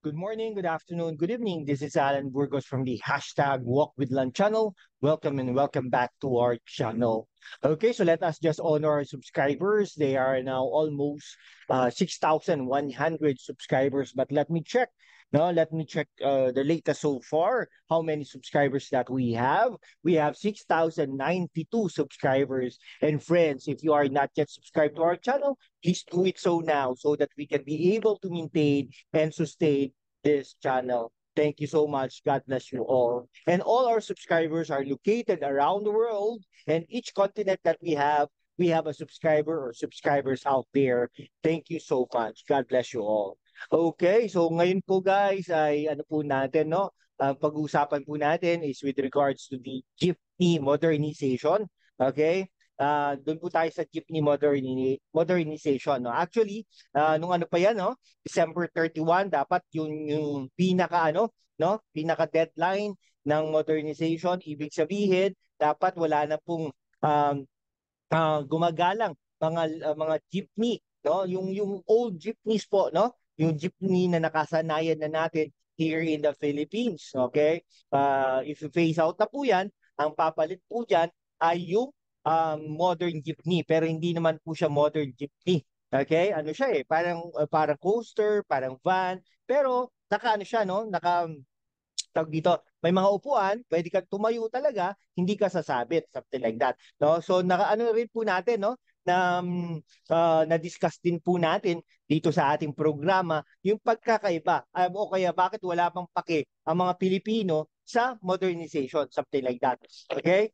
good morning, good afternoon, good evening. This is Alan Burgos from the hashtag Walk with Lan channel. Welcome and welcome back to our channel. Okay, so let us just honor our subscribers. They are now almost 6,100 subscribers. But let me check. No, let me check the latest so far. How many subscribers that we have? We have 6,092 subscribers. And friends, if you are not yet subscribed to our channel, please do it so now so that we can be able to maintain and sustain this channel. Thank you so much. God bless you all. And all our subscribers are located around the world, and each continent that we have a subscriber or subscribers out there. Thank you so much. God bless you all. Okay, so ngayon po guys ay ano po natin, no? Ang pag-uusapan po natin is with regards to the jeepney modernization. Okay? Doon po tayo sa jeepney modernization, no? Actually, nung ano pa yan, no? December 31 dapat yung pinaka ano, no? Pinaka deadline ng modernization. Ibig sabihin, dapat wala na pong gumagalang mga jeepney, no? Yung old jeepneys po, no? Yung jeepney na nakasanayan na natin here in the Philippines, okay? If you phase out na po yan, ang papalit po dyan ay yung modern jeepney, pero hindi naman po siya modern jeepney. Okay? Ano siya parang coaster, parang van, pero naka ano siya, no? Naka tawag dito, may mga upuan, pwede kang tumayo talaga, hindi ka sasabit, something like that. No? So nakaano rin po natin, no? Na-discuss din po natin dito sa ating programa yung pagkakaiba o kaya bakit wala pang pake ang mga Pilipino sa modernization, something like that. Okay?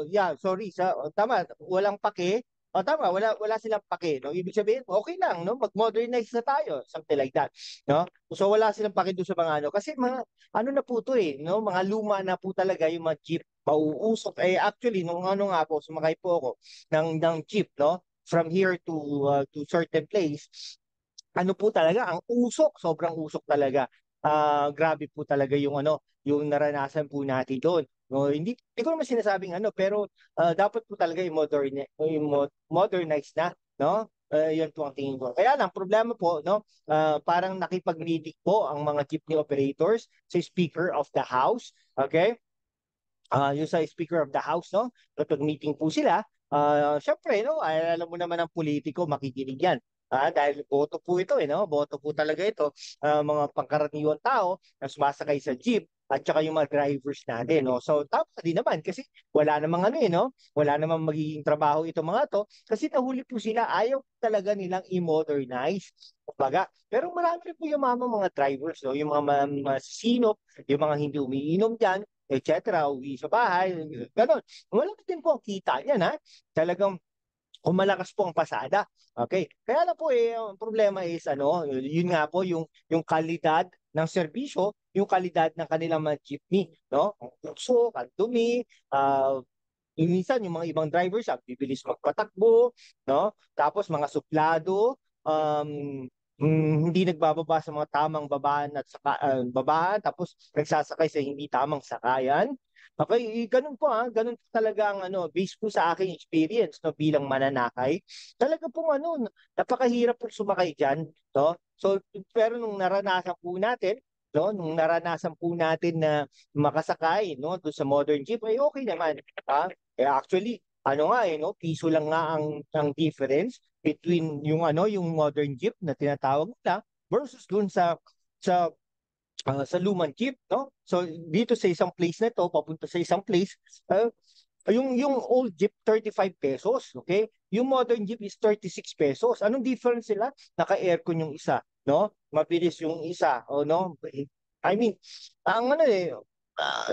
Yeah, sorry tama, walang pake. Tama, wala silang pake, no? Ibig sabihin, okay lang, no? Mag-modernize na tayo, something like that, no? So wala silang pake doon sa mga ano kasi mga ano na po to no? Mga luma na po talaga yung mga jeep mauusok. Actually nung ano nga po sumakay po ako ng jeep, no? From here to certain place, ano po talaga, ang usok, sobrang usok talaga. Grabe po talaga yung ano, yung naranasan po natin doon. No, hindi ko naman sinasabing ano, pero dapat po talaga modernize na, no? Yun po ang tingin ko. Kaya lang, problema po, no? Parang nakipag-meeting po ang mga jeepney operators sa Speaker of the House. Okay? Yung sa Speaker of the House, no? Kapag meeting po sila, syempre, no? Alam mo naman ang politiko, makikinig yan. Dahil boto po ito, no? Boto po talaga ito. Mga pangkaraniwang tao na sumasakay sa jeep at saka yung mga drivers natin, no? So, tama din naman kasi wala namang ano, no? Wala namang magiging trabaho itong mga to kasi nahuli po sila, ayaw talaga nilang i-modernize. Kumbaga, pero marami po yung mga drivers, no? Yung mga masinop, yung mga hindi umiinom dyan, etc. Uwi sa bahay, gano'n. Malaki din po ang kita niyan, ha? Talagang kung malakas po ang pasada. Okay. Kaya lang po ang problema is ano, yun nga po yung kalidad ng serbisyo, yung kalidad ng kanilang mga jeepney, no? Ang tukso, ang dumi, minsan yung mga ibang drivers ang bibilis magpatakbo, no? Tapos mga suplado, hindi nagbababa sa mga tamang babaan at babaan, tapos nagsasakay sa hindi tamang sakayan. Okay, ganun po ganun po talaga ang ano, based po sa aking experience no bilang mananakay. Talaga po ano, napakahirap po sumakay diyan, no? So pero nung naranasan po natin, no, nung naranasan po natin na makasakay no doon sa modern jeep ay okay naman, ha? Actually, ano nga no, piso lang nga ang difference between yung ano, yung modern jeep na tinatawag nila versus dun sa lumang jeep, no? So dito sa isang place na to, papunta sa isang place, yung old jeep 35 pesos, okay? Yung modern jeep is 36 pesos. Anong difference sila? Naka-aircon yung isa, no? Mabilis yung isa, no? I mean, ang ano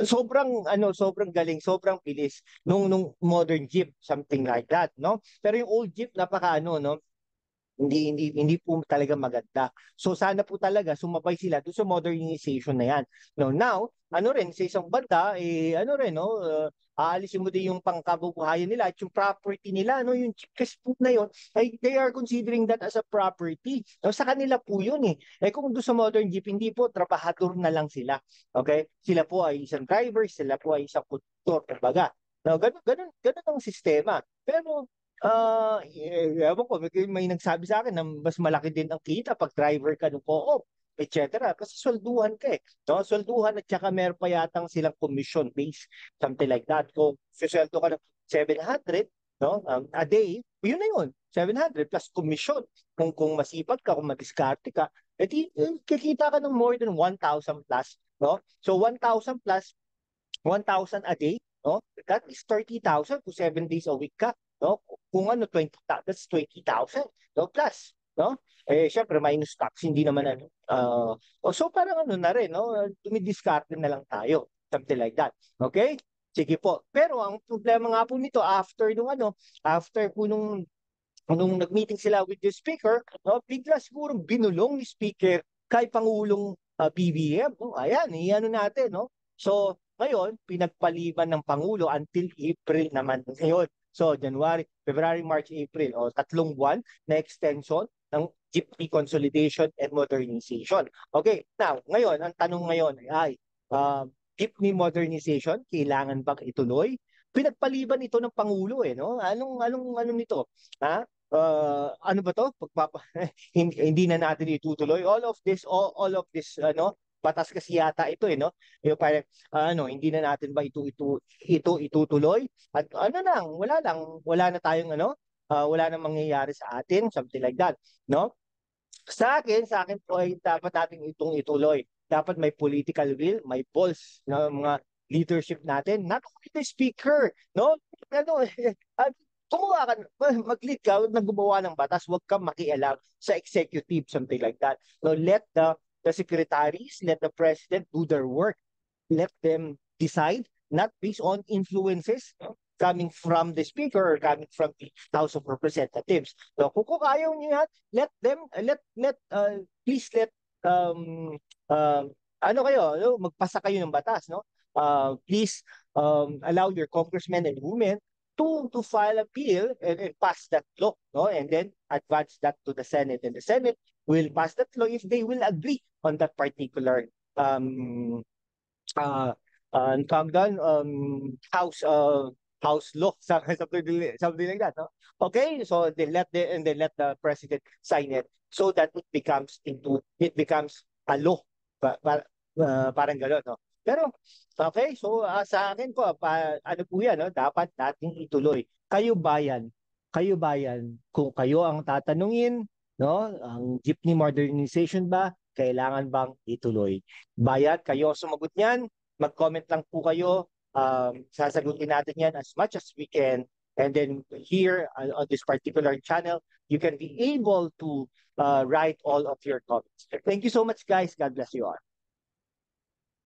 sobrang galing, sobrang bilis nung modern jeep, something like that, no? Pero yung old jeep no? Hindi po talaga maganda. So sana po talaga sumabay sila doon sa modernization na yan. No, now, ano rin sa isang banda ano rin no, aalisin mo din yung pangkabubuhayan nila at yung property nila no, yung chicas po na yon ay they are considering that as a property. No, sa kanila po yun eh. Kung doon sa modern jeep hindi po trabahador na lang sila. Okay? Sila po ay isang driver, sila po ay isang conductor, kumbaga. No, ganun ang sistema. Pero ewan ko, may nagsabi sa akin na mas malaki din ang kita pag driver ka ng co-op. etc. Kasi swelduhan ka eh. No? Swelduhan at saka meron pa yatang silang commission base, something like that. Kung sweldo ka ng 700, no? A day, yun na yun. 700 plus commission. Kung masipag ka, kung madiskarte ka, edi kikita ka ng more than 1,000 plus. No? So 1,000 plus 1,000 a day, no? That is 30,000 kung 7 days a week ka, no? Kung ano 20,000, that's 20,000, no? Plus, no? Eh syempre minus tax, hindi naman ano. So parang ano na rin, no? Tumidiskarte na lang tayo, something like that. Okay? Sige po. Pero ang problema nga po nito after nung ano, after po nung nag-meeting sila with the speaker, no, bigla siguro binulong ni speaker kay Pangulong BBM. No? Ayan, iano natin, no? So, ngayon, pinagpaliban ng Pangulo until April naman ngayon. So, January, February, March, April, o 3 buwan na extension ng jeepney consolidation and modernization. Okay, now, ngayon, ang tanong ngayon ay, jeepney modernization, kailangan bang ituloy? Pinagpaliban ito ng Pangulo eh, no? Anong nito? Ha? Ano ba to? Hindi na natin itutuloy. All of this ano, batas kasi yata ito eh, no? Yung parang ano, hindi na natin ba ito itutuloy? At ano wala na tayong ano, wala na mangyayari sa atin, something like that, no? Sa akin po ay dapat natin itong ituloy. Dapat may political will, may balls na mga leadership natin, not only the speaker, no? Ano, gumawa ka, mag-lead ka, na gumawa ng batas, huwag kang makialam sa executive, something like that. No, let the secretaries, let the president do their work. Let them decide, not based on influences, no, coming from the speaker or coming from the House of Representatives. So, kung ayaw niyo yan, let them, please let, um, ano kayo, no, magpasa kayo ng batas, no? Please allow your congressmen and women to file a bill and pass that law, no? And then advance that to the Senate, and the Senate will pass that law if they will agree on that particular uh, house law, something like that, no? Okay, so they let the president sign it so that it becomes a law, parang gano'n, no? Pero okay, so sa akin po ano po 'yan, no? Dapat nating ituloy. Kayo bayan, kung kayo ang tatanungin, no? Ang jeepney modernization ba kailangan bang ituloy? Bayan, kayo sumagot niyan. Mag-comment lang po kayo. Sasagutin natin yan as much as we can. And then here on this particular channel, you can be able to write all of your comments. Thank you so much, guys. God bless you all.